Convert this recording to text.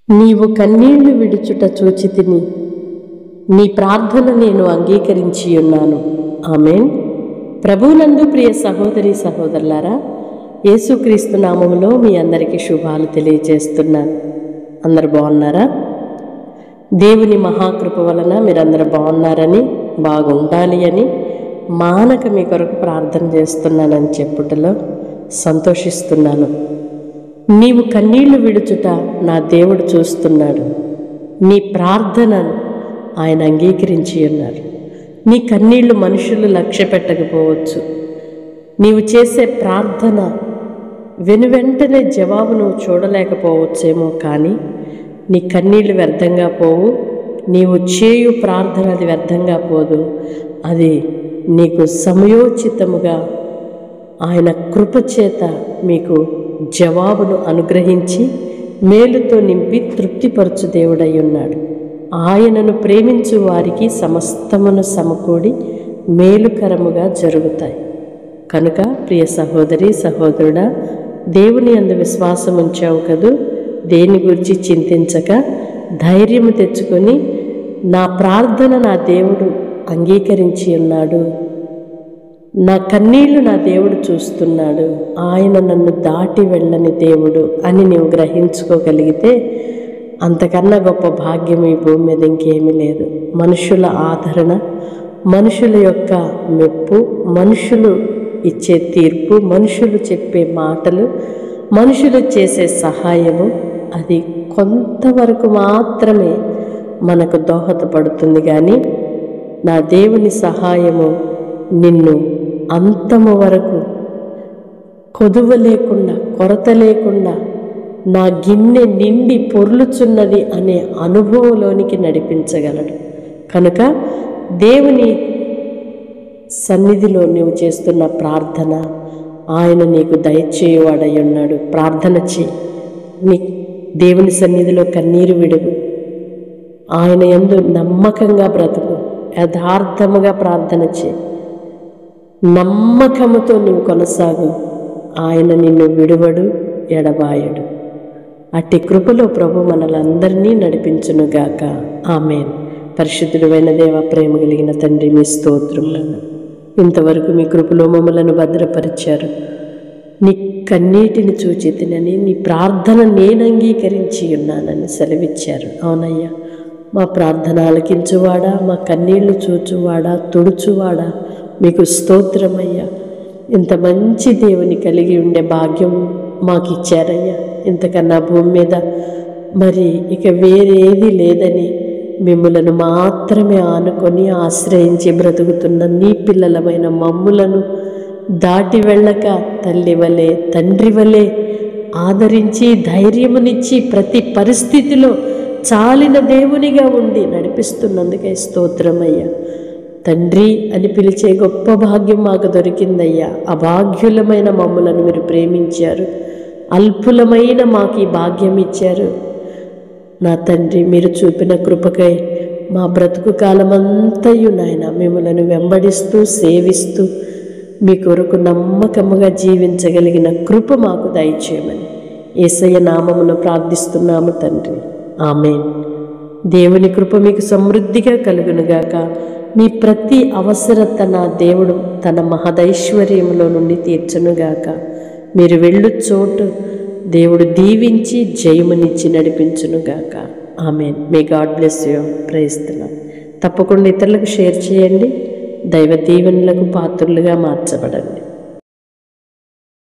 నీవు కన్నీళ్లు విడుచుట చూచితిని, నీ ప్రార్థన నేను అంగీకరించి ఉన్నాను. ఆమేన్. ప్రభువునందు ప్రియ సహోదరి సహోదరులారా, యేసుక్రీస్తు నామములో మీ అందరికీ శుభాలు తెలియజేస్తున్నాను. అందరు బాగున్నారా? దేవుని మహాకృప వలన మీరందరూ బాగున్నారని, బాగుండాలి అని మానక మీ కొరకు ప్రార్థన చేస్తున్నానని చెప్పుటలో సంతోషిస్తున్నాను. నీవు కన్నీళ్లు విడుచుట నా దేవుడు చూస్తున్నాడు. నీ ప్రార్థనను ఆయన అంగీకరించి ఉన్నారు. నీ కన్నీళ్లు మనుషులు లక్ష్య పెట్టకపోవచ్చు. నీవు చేసే ప్రార్థన వెనువెంటనే జవాబు నువ్వు చూడలేకపోవచ్చేమో, కానీ నీ కన్నీళ్లు వ్యర్థంగా పోవు. నీవు చేయు ప్రార్థన అది వ్యర్థంగా పోదు. అది నీకు సమయోచితముగా ఆయన కృపచేత మీకు జవాబును అనుగ్రహించి మేలుతో నింపి తృప్తిపరచు దేవుడై ఉన్నాడు. ఆయనను ప్రేమించు వారికి సమస్తమును సమకూడి మేలుకరముగా జరుగుతాయి. కనుక ప్రియ సహోదరి సహోదరుడా, దేవుని యందు విశ్వాసం ఉంచావు కదూ, దేని గురించి చింతించక ధైర్యము తెచ్చుకొని, నా ప్రార్థన నా దేవుడు అంగీకరించి ఉన్నాడు, నా కన్నీళ్లు నా దేవుడు చూస్తున్నాడు, ఆయన నన్ను దాటి వెళ్ళని దేవుడు అని నీవు గ్రహించుకోగలిగితే అంతకన్నా గొప్ప భాగ్యం ఈ భూమి మీద ఇంకేమీ లేదు. మనుషుల ఆదరణ, మనుషుల యొక్క మెప్పు, మనుషులు ఇచ్చే తీర్పు, మనుషులు చెప్పే మాటలు, మనుషులు చేసే సహాయము, అది కొంతవరకు మాత్రమే మనకు దోహదపడుతుంది. కానీ నా దేవుని సహాయము నిన్ను అంతము వరకు కొదువ లేకుండా, కొరత లేకుండా, నా గిన్నె నిండి పొర్లుచున్నది అనే అనుభవంలోనికి నడిపించగలడు. కనుక దేవుని సన్నిధిలో నీవు చేస్తున్న ప్రార్థన ఆయన నీకు దయచేయువాడై ఉన్నాడు. ప్రార్థన చేయి, నీ దేవుని సన్నిధిలో కన్నీరు విడుగు, ఆయన యందు నమ్మకంగా బ్రతుకు, యథార్థముగా ప్రార్థన చేయి, నమ్మకముతో నువ్వు కొనసాగు. ఆయన నిన్ను విడువడు, ఎడబాయడు. అట్టి కృపలో ప్రభు మనలందరినీ నడిపించునుగాక. ఆమేన్. పరిశుద్ధుడైన దేవ, ప్రేమ కలిగిన తండ్రి, మీ స్తోత్రములను ఇంతవరకు మీ కృపలో మమ్మలను భద్రపరిచారు. నీ కన్నీటిని చూచి తినని, నీ ప్రార్థన నేను అంగీకరించి ఉన్నానని సెలవిచ్చారు. అవునయ్యా, మా ప్రార్థన ఆలకించువాడా, మా కన్నీళ్లు చూచువాడా, తుడుచువాడా, మీకు స్తోత్రమయ్యా. ఇంత మంచి దేవుని కలిగి ఉండే భాగ్యం మాకు ఇచ్చారయ్యా. ఇంతకన్నా భూమి మీద మరి ఇక వేరేది లేదని మిమ్ములను మాత్రమే ఆనుకొని ఆశ్రయించి బ్రతుకుతున్న నీ పిల్లలమైన మమ్ములను దాటి వెళ్ళక తల్లి వలె, తండ్రి వలె ఆదరించి ధైర్యమునిచ్చి ప్రతి పరిస్థితిలో చాలిన దేవునిగా ఉండి నడిపిస్తున్నందుకే స్తోత్రమయ్యా. తండ్రి అని పిలిచే గొప్ప భాగ్యం మాకు దొరికిందయ్యా. అభాగ్యులమైన మమ్ములను మీరు ప్రేమించారు, అల్పులమైన మాకు ఈ భాగ్యం ఇచ్చారు. నా తండ్రి, మీరు చూపిన కృపకై మా బ్రతుకు కాలమంతయు నాయన మిమ్మలను వెంబడిస్తూ సేవిస్తూ మీ కొరకు నమ్మకముగా జీవించగలిగిన కృప మాకు దయచేయమని యేసయ్య నామములో ప్రార్థిస్తున్నాము తండ్రి. ఆమేన్. దేవుని కృప మీకు సమృద్ధిగా కలుగునుగాక. మీ ప్రతి అవసరత నా దేవుడు తన మహదైశ్వర్యములో నుండి తీర్చునుగాక. మీరు వెళ్ళు చోటు దేవుడు దీవించి జయమునిచ్చి నడిపించునుగాక. Amen. May God bless you. Praise the Lord. తప్పకుండా ఇతరులకు షేర్ చేయండి. దైవ దీవెనలకు పాత్రులుగా మార్చబడండి.